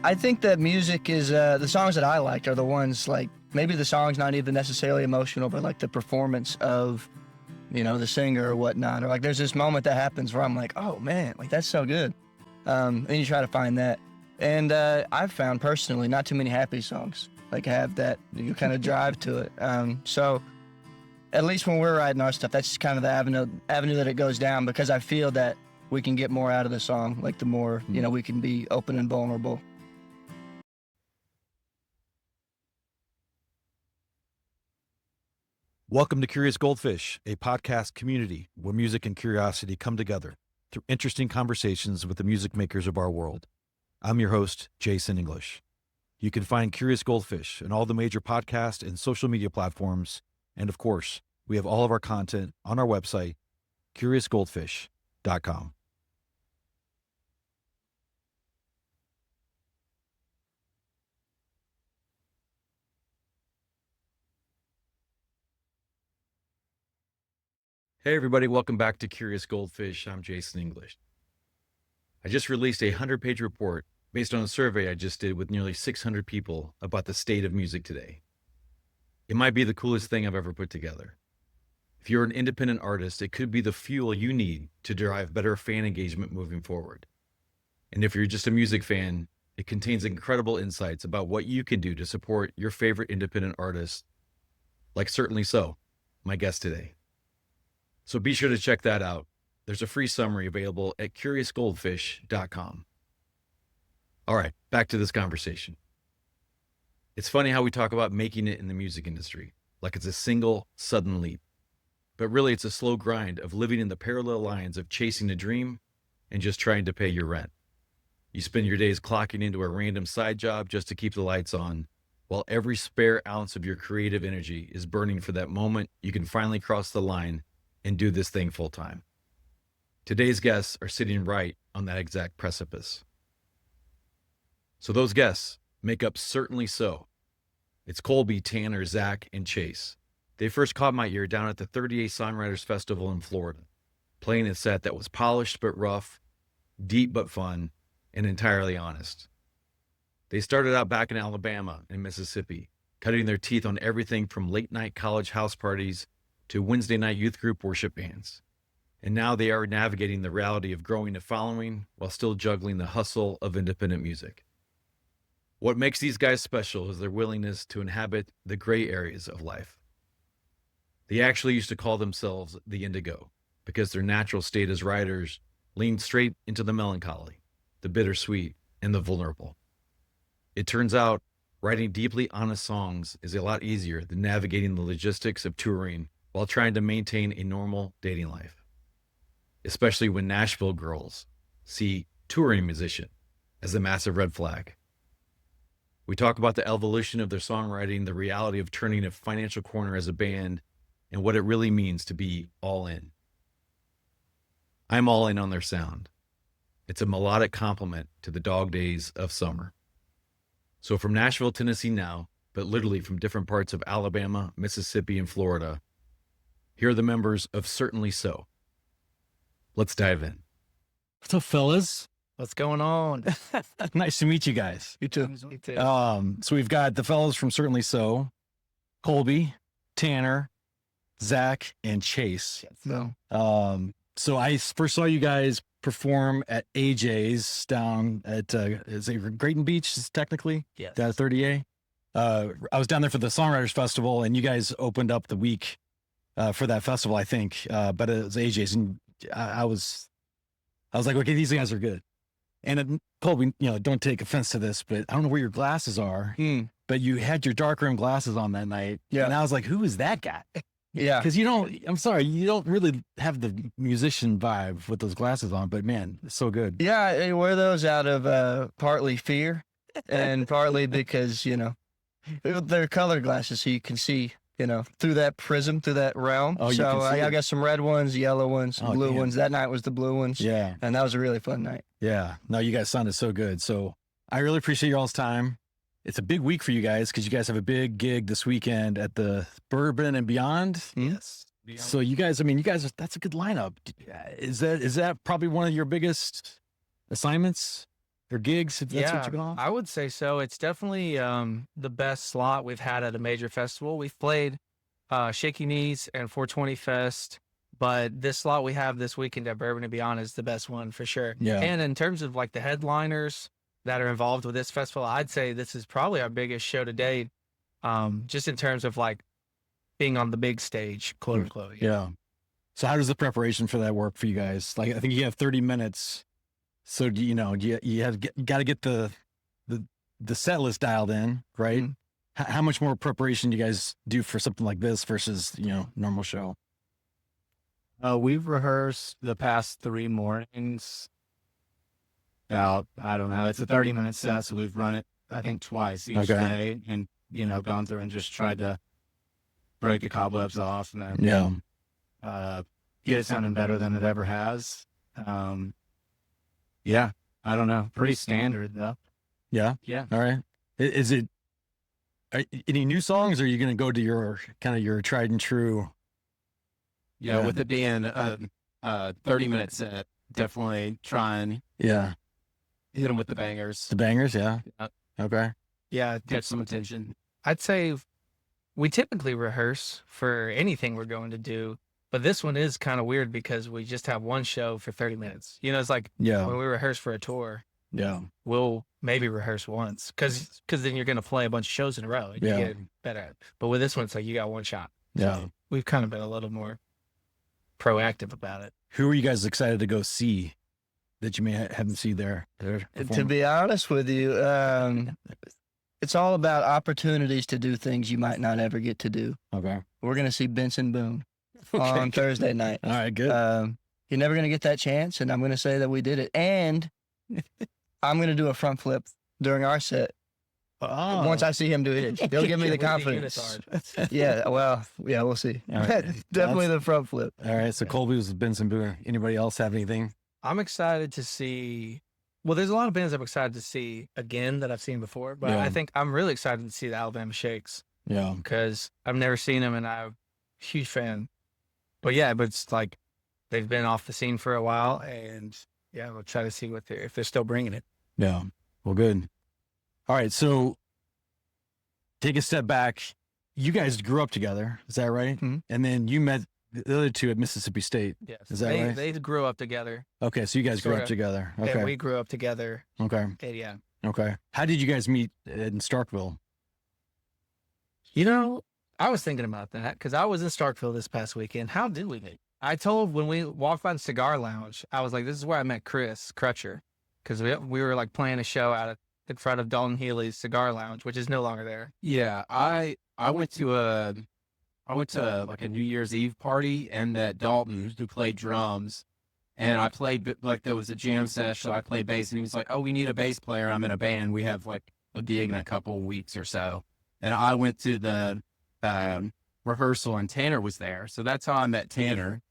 I think that music is, the songs that I liked are the ones like, maybe the song's not even necessarily emotional, but like the performance of, the singer or whatnot. Or like there's this moment that happens where I'm like, oh man, like that's so good. And you try to find that. And I've found personally not too many happy songs like have that, you kind of drive to it. So at least when we're writing our stuff, that's kind of the avenue that it goes down, because I feel that we can get more out of the song, like the more, we can be open and vulnerable. Welcome to Curious Goldfish, a podcast community where music and curiosity come together through interesting conversations with the music makers of our world. I'm your host, Jason English. You can find Curious Goldfish on all the major podcast and social media platforms. And of course, we have all of our content on our website, curiousgoldfish.com. Hey everybody, welcome back to Curious Goldfish. I'm Jason English. I just released a 100-page report based on a survey I just did with nearly 600 people about the state of music today. It might be the coolest thing I've ever put together. If you're an independent artist, it could be the fuel you need to drive better fan engagement moving forward. And if you're just a music fan, it contains incredible insights about what you can do to support your favorite independent artists, like Certainly So, my guest today. So be sure to check that out. There's a free summary available at curiosgoldfish.com. All right, back to this conversation. It's funny how we talk about making it in the music industry, like it's a single, sudden leap. But really, it's a slow grind of living in the parallel lines of chasing a dream and just trying to pay your rent. You spend your days clocking into a random side job just to keep the lights on, while every spare ounce of your creative energy is burning for that moment you can finally cross the line and do this thing full time. Today's guests are sitting right on that exact precipice. So those guests make up Certainly So. It's Colby, Tanner, Zach, and Chase. They first caught my ear down at the 38 Songwriters Festival in Florida, playing a set that was polished but rough, deep but fun, and entirely honest. They started out back in Alabama and Mississippi, cutting their teeth on everything from late-night college house parties to Wednesday night youth group worship bands. And now they are navigating the reality of growing a following while still juggling the hustle of independent music. What makes these guys special is their willingness to inhabit the gray areas of life. They actually used to call themselves the Indigo because their natural state as writers leaned straight into the melancholy, the bittersweet, and the vulnerable. It turns out writing deeply honest songs is a lot easier than navigating the logistics of touring while trying to maintain a normal dating life, especially when Nashville girls see touring musician as a massive red flag. We talk about the evolution of their songwriting, the reality of turning a financial corner as a band, and what it really means to be all in. I'm all in on their sound. It's a melodic complement to the dog days of summer. So from Nashville, Tennessee now, but literally from different parts of Alabama, Mississippi, and Florida, here are the members of Certainly So. Let's dive in. What's up, fellas? What's going on? Nice to meet you guys. You too. You too. So we've got the fellas from Certainly So, Colby, Tanner, Zach, and Chase. No. So I first saw you guys perform at AJ's down at is it Grayton Beach? Technically, Yes. down at 30A. I was down there for the Songwriters Festival, and you guys opened up the week for that festival, I think. But it was AJ's, and I was like, okay, these guys are good. And Colby, don't take offense to this, but I don't know where your glasses are. But you had your dark rim glasses on that night. Yeah. And I was like, who is that guy? Yeah. Because you don't really have the musician vibe with those glasses on, but man, it's so good. Yeah, I wear those out of partly fear and partly because, they're color glasses so you can see, through that prism, through that realm. Oh, you so can see I it. got some red ones, yellow ones, Oh, blue damn. ones. That night was the blue ones. Yeah. And that was a really fun night. Yeah. No, you guys sounded so good. So I really appreciate y'all's time. It's a big week for you guys because you guys have a big gig this weekend at the Bourbon and Beyond. Yes. So you guys, that's a good lineup. Is that probably one of your biggest assignments? or gigs, if that's what you call it? I would say so. It's definitely the best slot we've had at a major festival. We've played Shaky Knees and 420 Fest, but this slot we have this weekend at Bourbon Beyond is the best one for sure. Yeah. And in terms of like the headliners that are involved with this festival, I'd say this is probably our biggest show to date, just in terms of like being on the big stage, quote unquote. Yeah. So how does the preparation for that work for you guys? Like, I think you have 30 minutes. So do you know, you got to get the set list dialed in, right? Mm-hmm. How much more preparation do you guys do for something like this versus, normal show? We've rehearsed the past 3 mornings. I don't know. It's a 30-minute set, so we've run it, I think, twice each day, and gone through and just tried to break the cobwebs off and then get it sounding better than it ever has. Yeah, I don't know. Pretty standard though. Yeah. Yeah. All right. Is it any new songs, or are you going to go to your your tried and true? Yeah, with it being a 30-minute set, definitely try and Yeah. hit them with the bangers. The bangers. Yeah. Okay. Yeah, Catch some attention. I'd say we typically rehearse for anything we're going to do, but this one is kind of weird because we just have one show for 30 minutes. It's like Yeah. when we rehearse for a tour, Yeah. we'll maybe rehearse once because then you're going to play a bunch of shows in a row and you Yeah. get better at it. But with this one, it's like you got one shot. Yeah. So we've kind of been a little more proactive about it. Who are you guys excited to go see that you may haven't seen there? To be honest with you, it's all about opportunities to do things you might not ever get to do. Okay. We're going to see Benson Boone on Thursday night. All right. Good. You're never going to get that chance, and I'm going to say that we did it. And I'm going to do a front flip during our set. Once I see him do it, he'll give me the confidence. Yeah, well, yeah, we'll see. All right. Definitely the front flip. All right. So Colby was with Benson Boone. Anybody else have anything? I'm excited to see. Well, there's a lot of bands I'm excited to see again that I've seen before, but Yeah. I think I'm really excited to see the Alabama Shakes Yeah. because I've never seen them and I'm a huge fan. But it's like they've been off the scene for a while, and yeah, we'll try to see if they're still bringing it. Yeah. Well, good. All right. So take a step back. You guys grew up together. Is that right? Mhm. And then you met the other two at Mississippi State. Yes, Is that they right? they grew up together, Okay. So you guys grew up Sorta. together. and Okay. we grew up together. Okay. And yeah, Okay. How did you guys meet in Starkville? I was thinking about that because I was in Starkville this past weekend. How did we meet? I told when we walked by the cigar lounge, I was like, "This is where I met Chris Crutcher," because we were like playing a show out in front of Dalton Healy's cigar lounge, which is no longer there. Yeah, I went to like a New Year's Eve party and met Dalton, who played drums, and I played like there was a jam session. So I played bass, and he was like, "Oh, we need a bass player. I'm in a band. We have like a gig in a couple of weeks or so." And I went to the rehearsal, and Tanner was there, so that's how I met Tanner.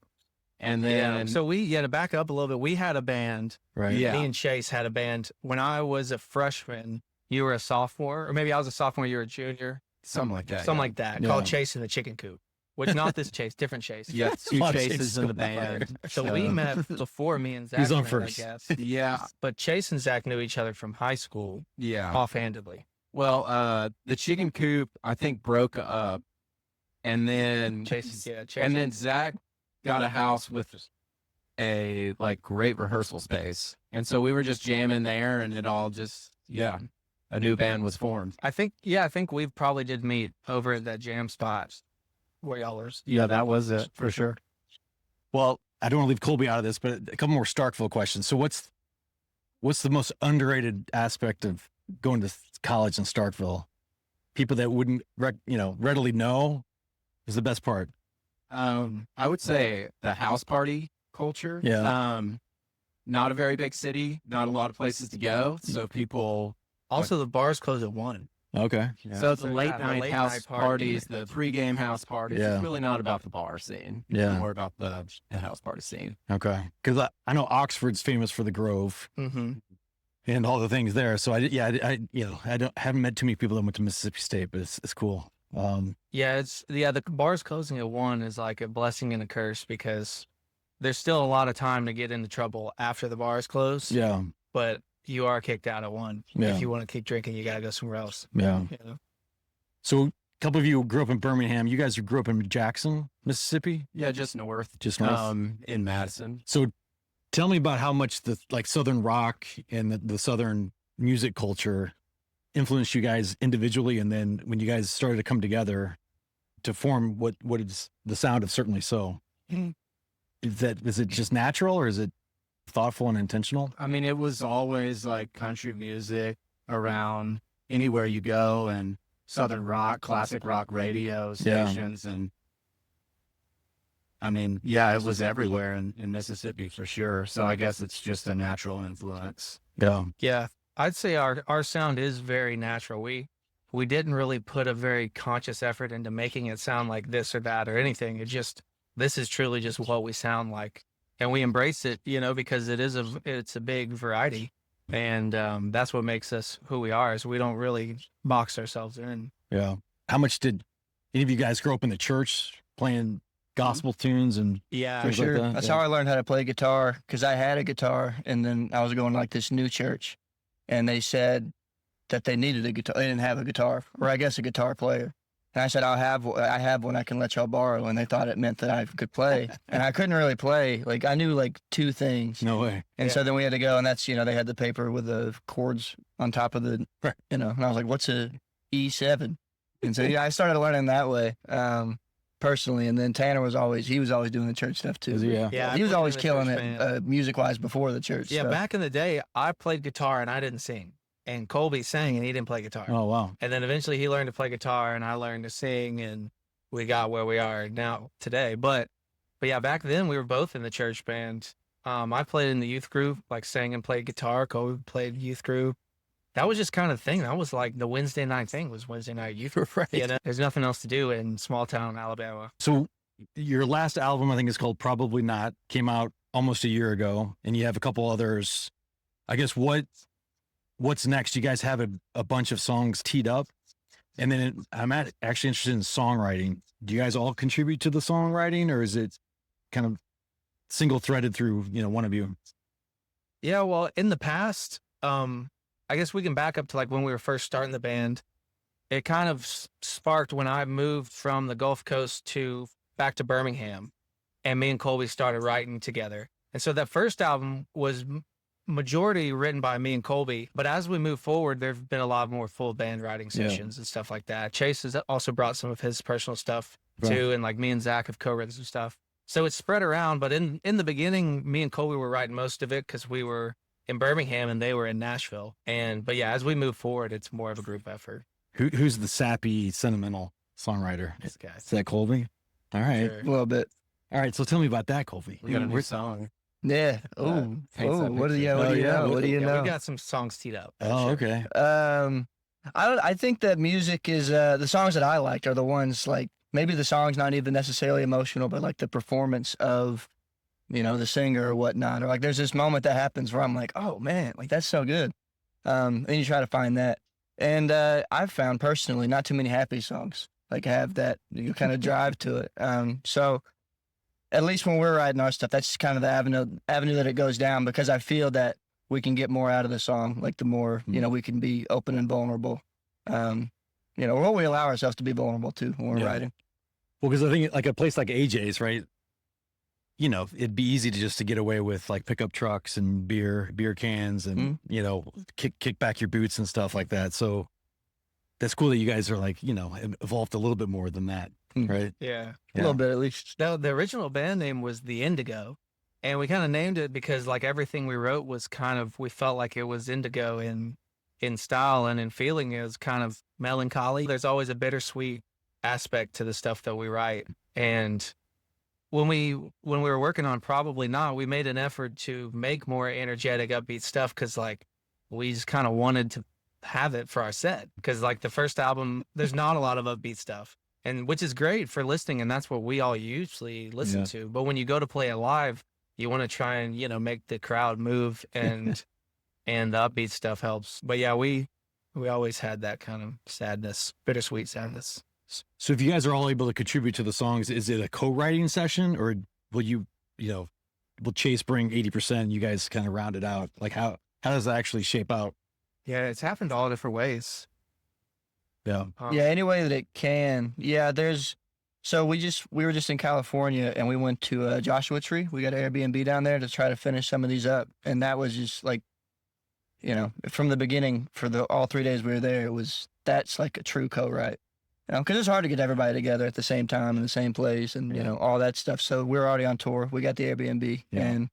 And then So to back up a little bit, we had a band. Right. Yeah. Me and Chase had a band when I was a freshman. You were a sophomore, or maybe I was a sophomore. You were a junior, something like that. something like that. Yeah. Called Chase and the Chicken Coop, which not this Chase, different Chase. Yeah, two Lot of chases chases in the going on band. So we met before me and Zach. He's on met, first. I guess. Yeah, But Chase and Zach knew each other from high school, yeah. offhandedly. Well, the chicken coop I think broke up, and then Chase. and then Zach got a house with a like great rehearsal space, and so we were just jamming there, and it all just a new band was formed. I think we probably did meet over at that jam spot where y'all were. Yeah, that was it for sure. Well, I don't want to leave Colby out of this, but a couple more Starkville questions. So what's the most underrated aspect of going to college in Starkville? People that wouldn't, readily know is the best part. I would say the house party culture. Yeah. Not a very big city, not a lot of places to go, so people. Also, the bars close at 1. Okay. So the So late yeah, the night late house night party. parties, the pregame house parties. Yeah. It's really not about the bar scene. It's Yeah. more about the house party scene. Okay. Because I know Oxford's famous for the Grove Mm-hmm. and all the things there. So haven't met too many people that went to Mississippi State, but it's cool. The bars closing at 1 is like a blessing and a curse because there's still a lot of time to get into trouble after the bars close. Yeah. But you are kicked out at one. Yeah. If you want to keep drinking, you gotta go somewhere else. Yeah. You know? So a couple of you grew up in Birmingham. You guys grew up in Jackson, Mississippi? Yeah, just north. Just north? In Madison. So tell me about how much the like Southern rock and the Southern music culture influenced you guys individually, and then when you guys started to come together to form what is the sound of Certainly So. Is it just natural, or is it thoughtful and intentional? I mean, it was always like country music around anywhere you go, and Southern rock, classic rock radio stations. And I mean, yeah, it was everywhere in Mississippi for sure. So I guess it's just a natural influence. Yeah. Yeah, I'd say our sound is very natural. We didn't really put a very conscious effort into making it sound like this or that or anything. This is truly just what we sound like, and we embrace it, you know, because it's a big variety, and that's what makes us who we are. Is we don't really box ourselves in. Yeah. How much did any of you guys grow up in the church playing gospel tunes and Yeah, For things like sure. that? That's Yeah. how I learned how to play guitar, because I had a guitar, and then I was going to like this new church, and they said that they needed a guitar. They didn't have a guitar, or I guess a guitar player. And I said, I have one I can let y'all borrow. And they thought it meant that I could play. And I couldn't really play. Like, I knew like 2 things. No way. And Yeah. so then we had to go, and that's, they had the paper with the chords on top of the, Right. and I was like, what's a E7? And so, yeah, I started learning that way, personally. And then Tanner was always doing the church stuff too. Is he? Yeah. Yeah, He I was played always in the killing church it, band. music-wise before the church Yeah, stuff. back in the day, I played guitar and I didn't sing, and Colby sang and he didn't play guitar. Oh, wow. And then eventually he learned to play guitar and I learned to sing, and we got where we are now today. But yeah, back then we were both in the church band. I played in the youth group, like sang and played guitar. Colby played youth group. That was just kind of the thing. That was like the Wednesday night thing, was Wednesday night youth group. Right. You know, there's nothing else to do in small town Alabama. So your last album, I think, is called Probably Not, came out almost a year ago, and you have a couple others. I guess what's next? You guys have a bunch of songs teed up, and then I'm actually interested in songwriting. Do you guys all contribute to the songwriting, or is it kind of single threaded through, one of you? Yeah, well, in the past, I guess we can back up to like when we were first starting the band. It kind of sparked when I moved from the Gulf Coast back to Birmingham, and me and Colby started writing together. And so that first album was majority written by me and Colby. But as we move forward, there've been a lot more full band writing Yeah. sessions and stuff like that. Chase has also brought some of his personal stuff Right. too, and like me and Zach have co-written some stuff. So it's spread around. But in the beginning, me and Colby were writing most of it because we were in Birmingham and they were in Nashville. But yeah, as we move forward, it's more of a group effort. Who's the sappy, sentimental songwriter? This guy. Is that Colby? All right. Sure. A little bit. All right. So tell me about that, Colby. We got a new We're- song. Yeah. Oh, paints that what do you, picture. what do you Oh, yeah. know? What do you Yeah, know? we got some songs teed up. for Oh, sure. okay. I think that music is the songs that I liked are the ones like maybe the song's not even necessarily emotional, but like the performance of the singer or whatnot, or like there's this moment that happens where I'm like, oh man, like that's so good. And you try to find that, and I've found personally not too many happy songs like have that you kind of drive to it. So at least when we're writing our stuff, that's kind of the avenue that it goes down, because I feel that we can get more out of the song, like the more, we can be open and vulnerable. Or we allow ourselves to be vulnerable too when we're Yeah. writing. Well, because I think like a place like AJ's, right? It'd be easy to get away with like pickup trucks and beer cans and, kick back your boots and stuff like that. So that's cool that you guys are like, evolved a little bit more than that. Mm. Right. Yeah. A little bit at least. No, the original band name was the Indigo, and we kind of named it because like everything we wrote was we felt like it was indigo in style and in feeling. It was kind of melancholy. There's always a bittersweet aspect to the stuff that we write. And when we were working on Probably Not, we made an effort to make more energetic, upbeat stuff, because like we just kind of wanted to have it for our set, because like the first album, there's not a lot of upbeat stuff. And which is great for listening, and that's what we all usually listen Yeah. to. But when you go to play it live, you want to try and make the crowd move, and and the upbeat stuff helps. But yeah, we always had that kind of sadness, bittersweet sadness. So if you guys are all able to contribute to the songs, is it a co-writing session, or will you, will Chase bring 80%? You guys kind of round it out. Like how How does that actually shape out? Yeah, it's happened all different ways. Yeah. Yeah, any way that it can. Yeah, so we were just in California and we went to Joshua Tree. We got an Airbnb down there to try to finish some of these up. And that was just like, from the beginning for all 3 days we were there, that's like a true co-write. Because it's hard to get everybody together at the same time in the same place and, all that stuff. So we were already on tour. We got the Airbnb and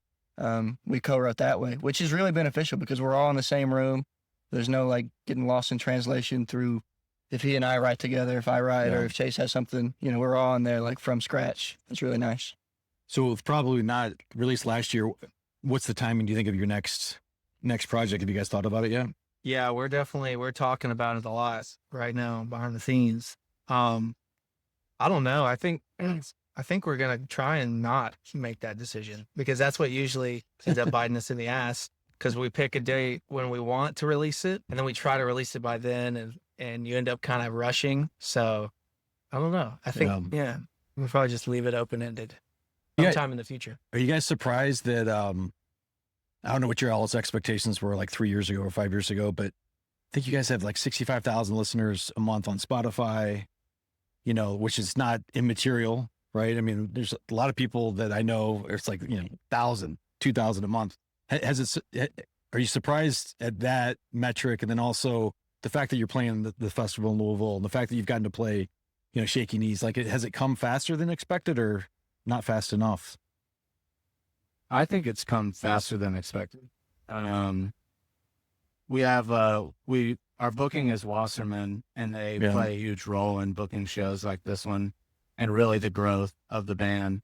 we co-wrote that way, which is really beneficial because we're all in the same room. There's no like getting lost in translation through if he and I write together, if I write, or if Chase has something, we're all in there like from scratch. It's really nice. So it's probably not released last year. What's the timing, do you think, of your next project? Have you guys thought about it yet? Yeah, we're talking about it a lot right now behind the scenes. I don't know. I think we're gonna try and not make that decision because that's what usually ends up biting us in the ass. Because we pick a date when we want to release it, and then we try to release it by then, and you end up kind of rushing. So I don't know. I think we'll probably just leave it open ended sometime in the future. Are you guys surprised that I don't know what your all's expectations were like 3 years ago or 5 years ago, but I think you guys have like 65,000 listeners a month on Spotify, which is not immaterial, right? I mean, there's a lot of people that I know, it's like, 1,000, 2,000 a month. Are you surprised at that metric? And then also the fact that you're playing the festival in Louisville and the fact that you've gotten to play, Shaky Knees, like has it come faster than expected or not fast enough? I think it's come faster than expected. We have our booking is Wasserman, and they play a huge role in booking shows like this one, and really the growth of the band.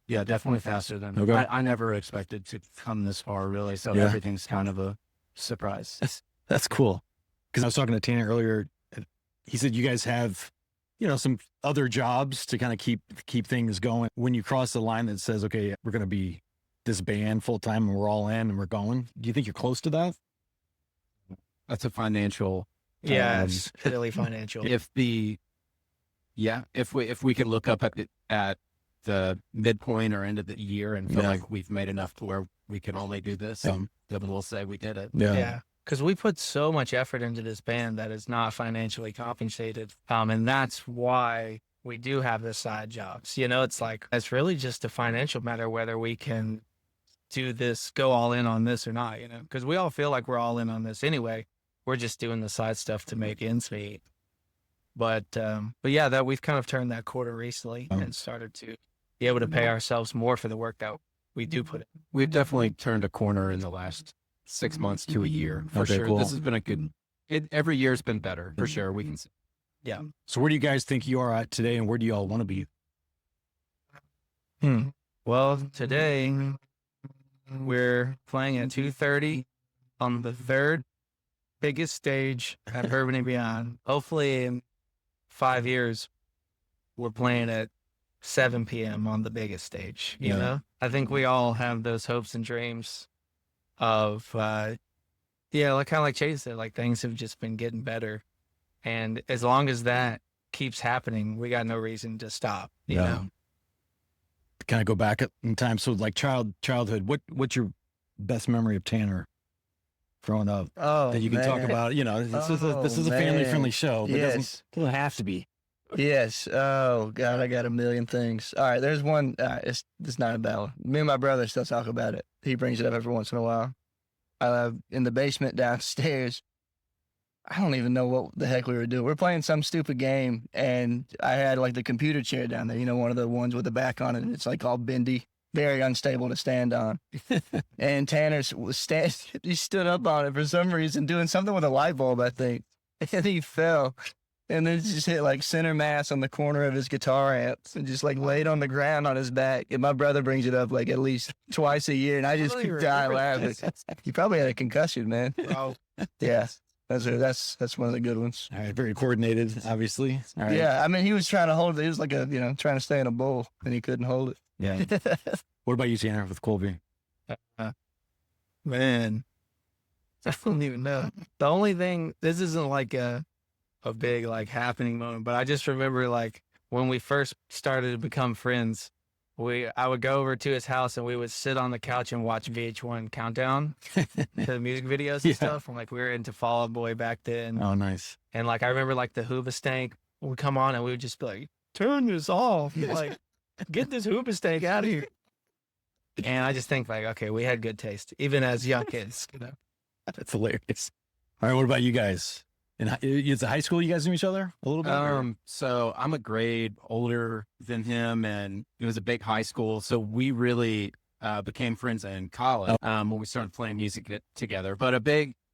Yeah, definitely faster than I never expected to come this far, really. So everything's kind of a surprise. That's cool. Because I was talking to Tanner earlier. He said you guys have, some other jobs to kind of keep things going. When you cross the line that says, okay, we're going to be this band full time and we're all in and we're going, do you think you're close to that? That's a financial. Yeah, it's really financial. If we can look up at the midpoint or end of the year and feel like we've made enough to where we can only do this, then we'll say we did it. Yeah. Because we put so much effort into this band that is not financially compensated. And that's why we do have the side jobs. It's like, it's really just a financial matter whether we can do this, go all in on this or not, because we all feel like we're all in on this anyway. We're just doing the side stuff to make ends meet. But yeah, that we've kind of turned that quarter recently and started to be able to pay ourselves more for the work that we do put in. We've definitely turned a corner in the last 6 months to a year for sure. Cool. This has been every year's been better for sure. We can see. Yeah. So where do you guys think you are at today and where do you all want to be? Well, today we're playing at 2:30 on the third biggest stage at Bourbon Beyond. Hopefully in 5 years, we're playing at 7 p.m. on the biggest stage. You know, I think we all have those hopes and dreams of, like kind of like Chase said, like things have just been getting better. And as long as that keeps happening, we got no reason to stop, you know? Kind of go back in time. So like childhood, what's your best memory of Tanner growing up that you can talk about? This is a family friendly show, but it doesn't have to be. Yes. Oh God, I got a million things. All right, there's one. It's not a battle. Me and my brother still talk about it. He brings it up every once in a while. In the basement downstairs. I don't even know what the heck we were doing. We're playing some stupid game, and I had like the computer chair down there. One of the ones with the back on it. And it's like all bendy, very unstable to stand on. And Tanner he stood up on it for some reason, doing something with a light bulb, I think, and he fell. And then just hit like center mass on the corner of his guitar amps and just like laid on the ground on his back. And my brother brings it up like at least twice a year. And I just keep dying laughing. He probably had a concussion, man. Oh, yeah. That's one of the good ones. All right. Very coordinated, obviously. All right. Yeah. I mean, he was trying to hold it. He was like trying to stay in a bowl and he couldn't hold it. Yeah. What about you, Tanner, with Colby? Man, I don't even know. The only thing, this isn't like a big like happening moment, but I just remember like when we first started to become friends, I would go over to his house and we would sit on the couch and watch VH1 Countdown to music videos and stuff. And like we were into Fall Out Boy back then. Oh, nice. And like I remember like the Hoobastank would come on and we would just be like, turn this off. Like, get this Hoobastank out of here. And I just think like, okay, we had good taste, even as young kids, you know. That's hilarious. All right, what about you guys? Is it high school you guys knew each other a little bit? So I'm a grade older than him, and it was a big high school. So we really became friends in college when we started playing music together. But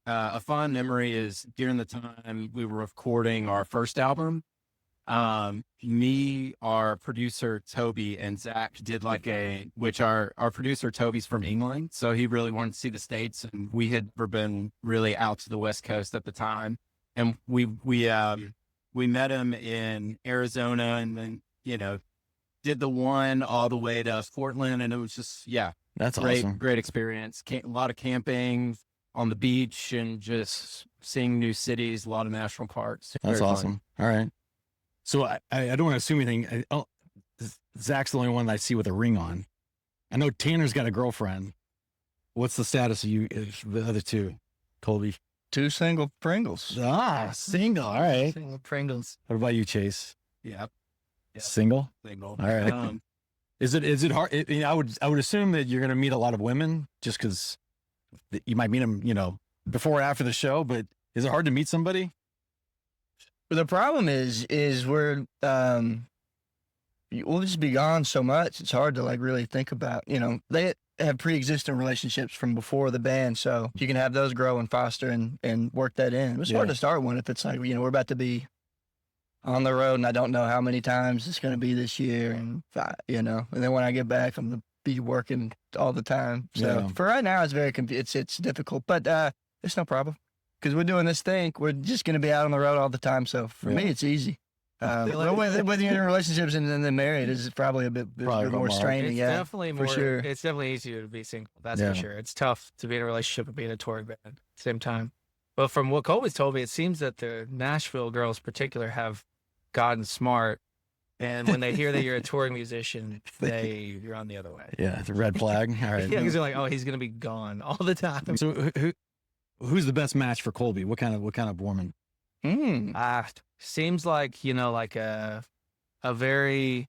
a fun memory is during the time we were recording our first album. Me, our producer Toby, and Zach did which our producer Toby's from England, so he really wanted to see the States, and we had never been really out to the West Coast at the time. And we met him in Arizona, and then, you know, did the one all the way to Portland. And it was just, That's great, awesome. great experience. A lot of camping on the beach and just seeing new cities, a lot of national parks. That's Very awesome. fun. All right. So I don't want to assume anything. Zach's the only one that I see with a ring on. I know Tanner's got a girlfriend. What's the status of you, the other two, Colby? 2 single Pringles. Single. All right. Single Pringles. What about you, Chase? Yeah. Single. Single. All right. Is it hard? I would assume that you're going to meet a lot of women just because you might meet them, you know, before or after the show. But is it hard to meet somebody? But the problem is we'll just be gone so much. It's hard to like really think about, you know, they have pre-existing relationships from before the band. So you can have those grow and foster and work that in. It's hard to start one if it's like, you know, we're about to be on the road and I don't know how many times it's going to be this year. And, you know, and then when I get back, I'm going to be working all the time. So for right now, it's very, it's difficult, but it's no problem. Because we're doing this thing, we're just going to be out on the road all the time. So for me, it's easy. Whether you're in relationships and then married is probably a bit more straining. It's definitely more. For sure. It's definitely easier to be single. That's for sure. It's tough to be in a relationship and be in a touring band at the same time. But from what Colby's told me, it seems that the Nashville girls, in particular, have gotten smart. And when they hear that you're a touring musician, you're on the other way. Yeah, it's a red flag. All right. Yeah, because they're like, oh, he's going to be gone all the time. So who's the best match for Colby? What kind of woman? Seems like, you know, like a very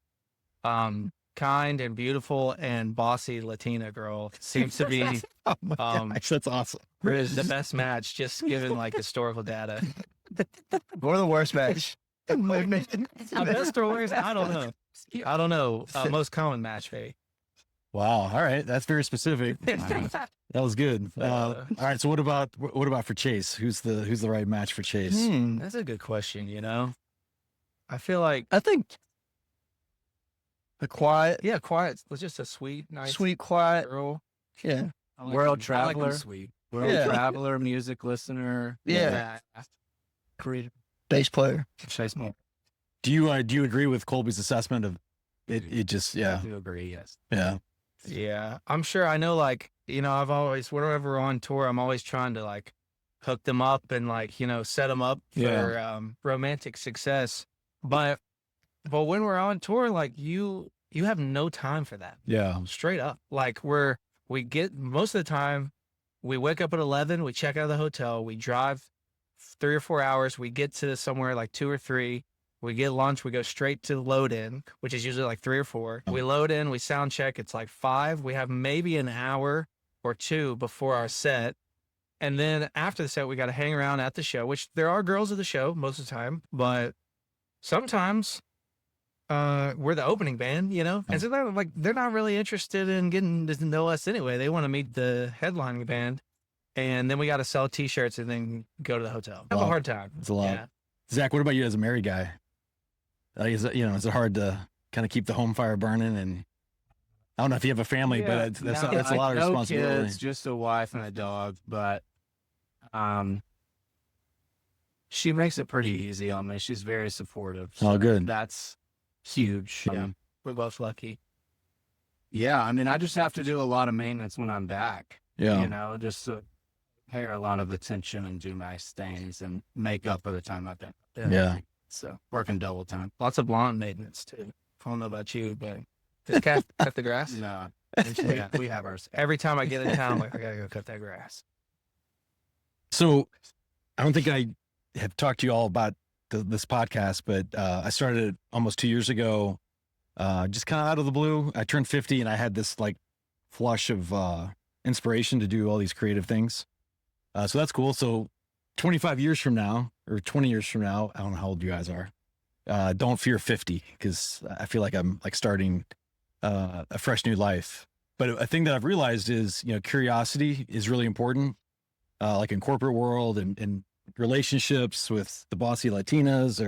kind and beautiful and bossy Latina girl seems to be Oh my gosh, that's awesome. the best match, just given like historical data. Or the worst match. Best or worst? I don't know. Most common match, maybe. Wow. All right. That's very specific. That was good. All right. So what about for Chase? Who's the right match for Chase? That's a good question, you know? I feel like, I think the quiet, quiet was just a sweet, nice, sweet, quiet girl. Yeah. World traveler. Sweet. World traveler, music listener. Yeah. Creative. Bass player. Chase Moore. Do you agree with Colby's assessment of it? It just I do agree. Yes. Yeah. Yeah, I'm sure. I know, like, you know, I've always, whenever we're on tour, I'm always trying to like hook them up and like, you know, set them up for romantic success. But when we're on tour, like you have no time for that. Yeah. Straight up. Like we get, most of the time, we wake up at 11, we check out of the hotel, we drive 3 or 4 hours, we get to somewhere like 2 or 3. We get lunch, we go straight to load in, which is usually like 3 or 4. We load in, we sound check, it's like 5. We have maybe an hour or 2 before our set. And then after the set, we got to hang around at the show, which there are girls at the show most of the time, but sometimes we're the opening band, you know? And so they're not really interested in getting to know us anyway. They want to meet the headlining band. And then we got to sell t-shirts and then go to the hotel. Have a hard time. It's a lot. Yeah. Zach, what about you as a married guy? Is it hard to kind of keep the home fire burning? And I don't know if you have a family, but that's a lot of responsibility. Kids, just a wife and a dog, but she makes it pretty easy on me. She's very supportive. Oh, good. That's huge. Yeah. We're both lucky. Yeah, I mean, I just have to do a lot of maintenance when I'm back. Yeah. You know, just to pay her a lot of attention and do nice things and make up for the time I've been. Yeah. So working double time. Lots of lawn maintenance too. I don't know about you, but Does Cat cut the grass? No, we have ours. Every time I get in town, I'm like, I gotta go cut that grass. So I don't think I have talked to you all about this podcast, but I started it almost 2 years ago, just kind of out of the blue. I turned 50 and I had this like flush of inspiration to do all these creative things. So that's cool. So 25 years from now, or 20 years from now, I don't know how old you guys are. Don't fear 50, because I feel like I'm like starting a fresh new life. But a thing that I've realized is, curiosity is really important, like in corporate world and relationships with the bossy Latinas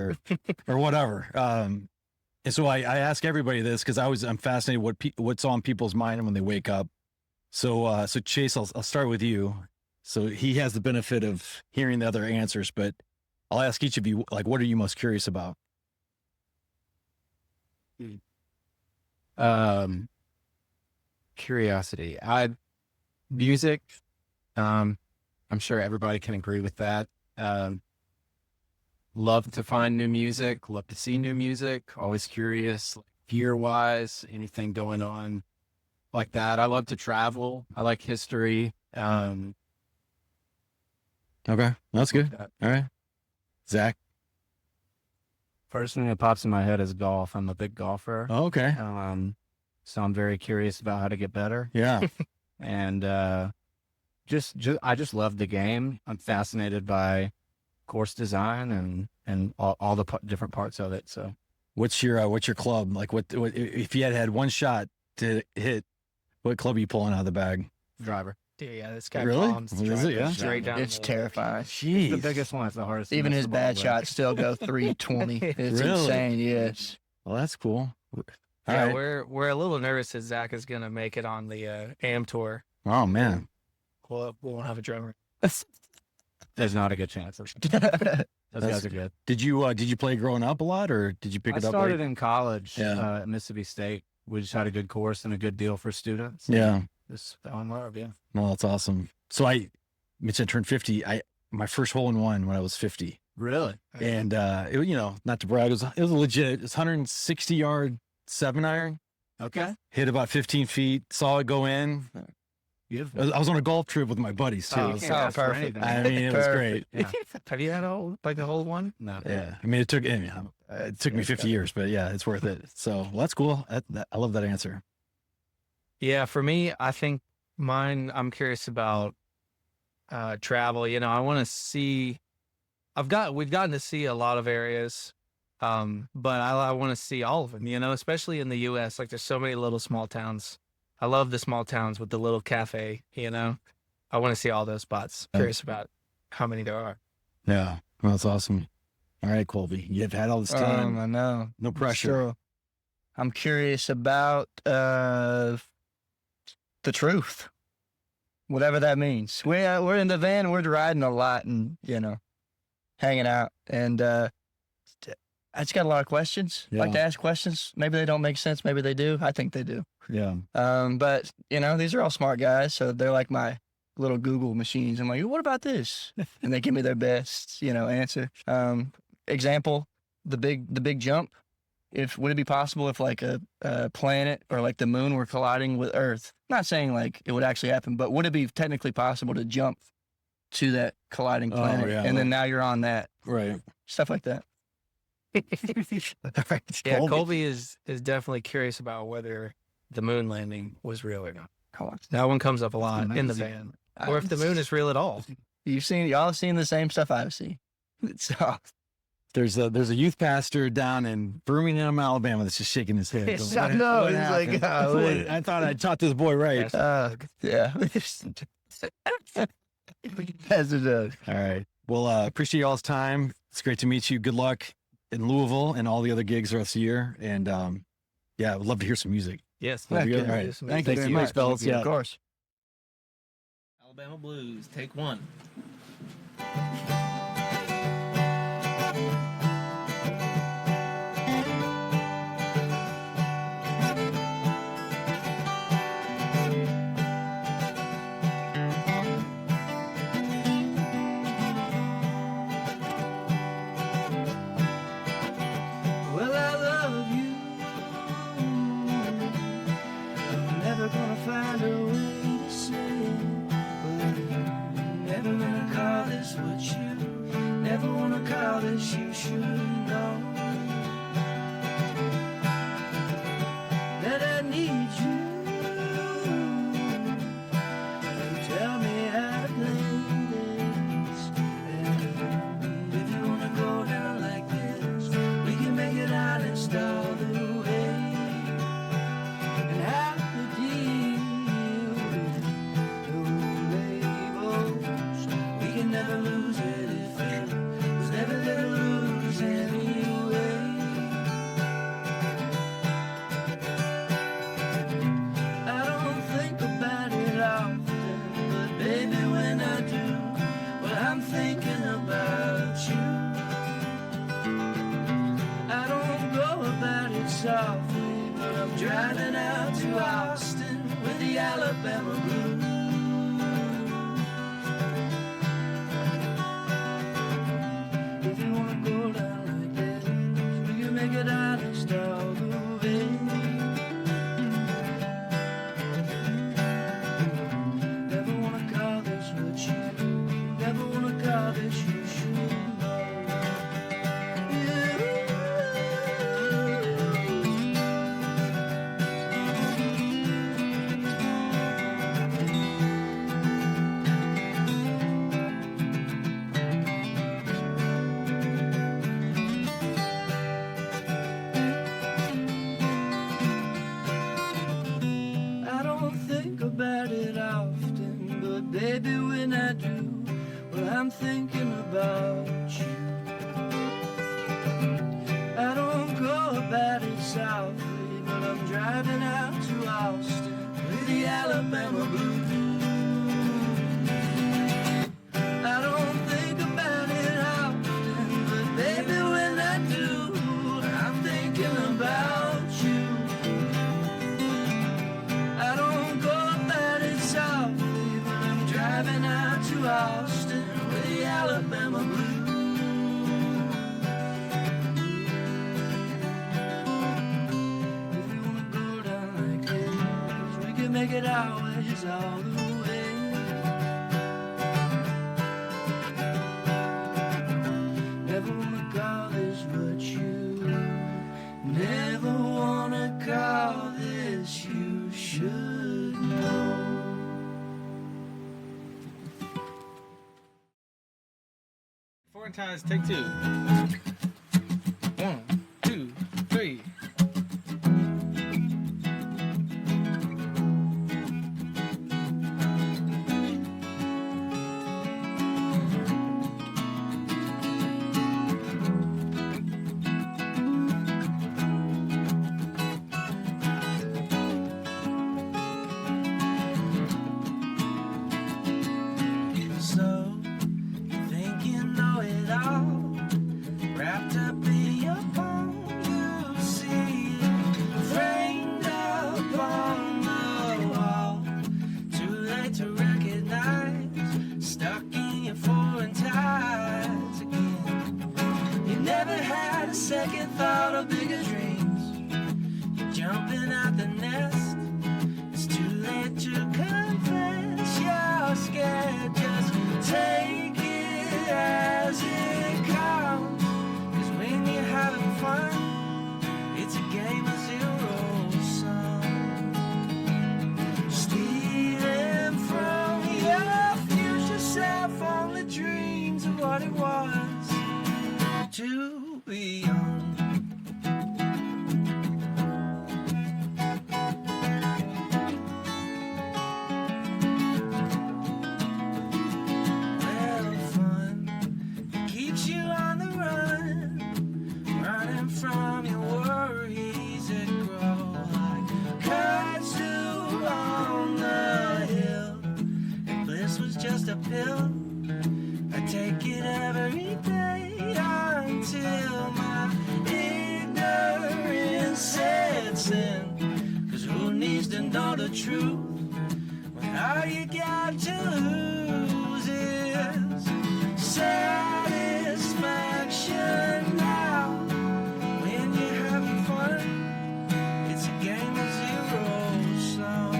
or whatever. And so I ask everybody this because I'm fascinated what's on people's mind when they wake up. So Chase, I'll start with you. So he has the benefit of hearing the other answers, but I'll ask each of you, like, what are you most curious about? Curiosity. Music. I'm sure everybody can agree with that. Love to find new music, love to see new music, always curious, like, gear-wise, anything going on like that. I love to travel. I like history. Okay, that's good. All right. Zach? First thing that pops in my head is golf. I'm a big golfer. Oh, okay. So I'm very curious about how to get better. Yeah. And I just love the game. I'm fascinated by course design and all the different parts of it. So What's your club? Like what if you had one shot to hit, what club are you pulling out of the bag? driver. Dude, yeah, this guy Really? bombs Is it? Yeah. straight down. It's the middle. terrifying. Jeez. The biggest one is the hardest. to Even miss his the ball bad with. shots still go 320. It's Really? insane. Yes. Well, that's cool. All Yeah, right. we're a little nervous that Zach is gonna make it on the AM tour. Oh man. We won't have a drummer. There's not a good chance. Those That's- guys are good. Did you play growing up a lot, or did you pick I it up? started late? in college Yeah. at Mississippi State. We just had a good course and a good deal for students. Yeah. Just fell in love. Yeah. No, that's awesome. So I mentioned I turned 50. My first hole in one when I was 50, Really? and not to brag, it was a legit. It's 160 yard 7-iron. Okay. Hit about 15 feet. Saw it go in. Beautiful. I was on a golf trip with my buddies too. Oh, you so- can't ask for perfect. anything. I mean, it was great. Yeah. Have you had the whole one? No. Yeah. I mean, it took me 50 years, but yeah, it's worth it. So well, that's cool. I love that answer. Yeah, for me, I think I'm curious about travel. I want to see. We've gotten to see a lot of areas, but I want to see all of them. Especially in the U.S. Like, there's so many little small towns. I love the small towns with the little cafe. I want to see all those spots. Curious about how many there are. Yeah. Well, that's awesome. All right, Colby, you've had all this time. I know. No pressure. Sure. I'm curious about the truth, whatever that means. We're in the van. We're riding a lot, and hanging out. And I just got a lot of questions. Yeah. Like to ask questions. Maybe they don't make sense. Maybe they do. I think they do. Yeah. But these are all smart guys, so they're like my little Google machines. I'm like, what about this? And they give me their best, answer. Example, the big jump. Would it be possible if like a planet or like the moon were colliding with Earth? Not saying like it would actually happen, but would it be technically possible to jump to that colliding planet? yeah. And then now you're on that. Right. Stuff like that. Yeah, Colby is definitely curious about whether the moon landing was real or not. That one comes up a lot in the van. Or if the moon is real at all. Y'all have seen the same stuff I've seen. So There's a youth pastor down in Birmingham, Alabama, that's just shaking his head. Yes, Going, I know. "What It's like, happened? golly." I thought I taught this boy right. yeah. As it does. All right. Well, appreciate y'all's time. It's great to meet you. Good luck in Louisville and all the other gigs the rest of the year. And yeah, I would love to hear some music. Yes. That'd be Okay. good. All right. Thank you Thanks very to you, much. fellas. Thank you. Yeah. Of course. Alabama Blues, take one. Well, I love you. gonna find a way to say it, but never gonna call this what you never wanna call this. You should know that I need you. Tell me how to play this. And if you wanna go down like this, we can make it honest all the way. And how to deal with no labels. We can never lose it if it was never let lose anyway. I don't think about it often, but baby, when I do, well, I'm thinking about you. I don't go about it softly, but I'm driving out to Austin with the Alabama blues. If you wanna go down like this, we can make it honest all the way. Never wanna call this what you never wanna call this. You should know. I don't think about it often, but baby, when I do, well, I'm thinking about you. I don't go about it softly, but I'm driving out to Austin with the Alabama blues. I don't think about it often, but baby, when I do, I'm thinking about you. I don't go about it softly, but I'm driving out to Austin with the Alabama blues. If you wanna go down like this, we can make it our ways all the way. Never wanna call this what you never wanna call this. You should know. Four times, take two. 1, 2, 3. So, you think you know it all, wrapped up in your palm, you see it framed up on the wall. Too late to recognize, stuck in your foreign ties again. You never had a second thought of bigger dreams. You're jumping out the nest. It's too late to confess you're scared. Just take it as it comes. 'Cause when you're having fun, it's a game of zero sum. Stealing from your future self only dreams of what it was to be young. Well, fun keeps you on the run, running from your worries that grow like kudzu on the hill. And bliss was just a pill. I take it every day until my ignorance sets in. 'Cause who needs to know the truth when all you got to lose is satisfaction now? When you're having fun, it's a game of zero sum.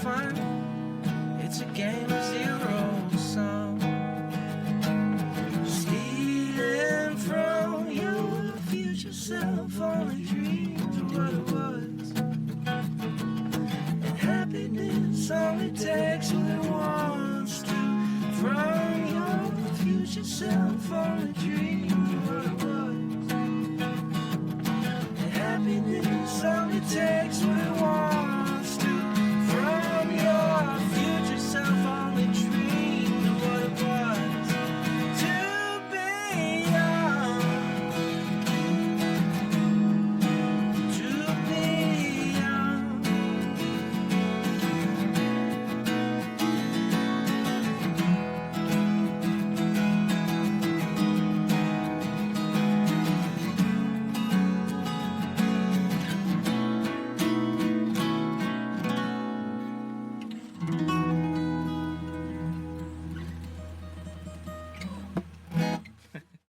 fun. It's a game of zero sum. Stealing from your future self only dreams of what it was. And happiness only takes what it wants to. From your future self only dreams of what it was. And happiness only takes what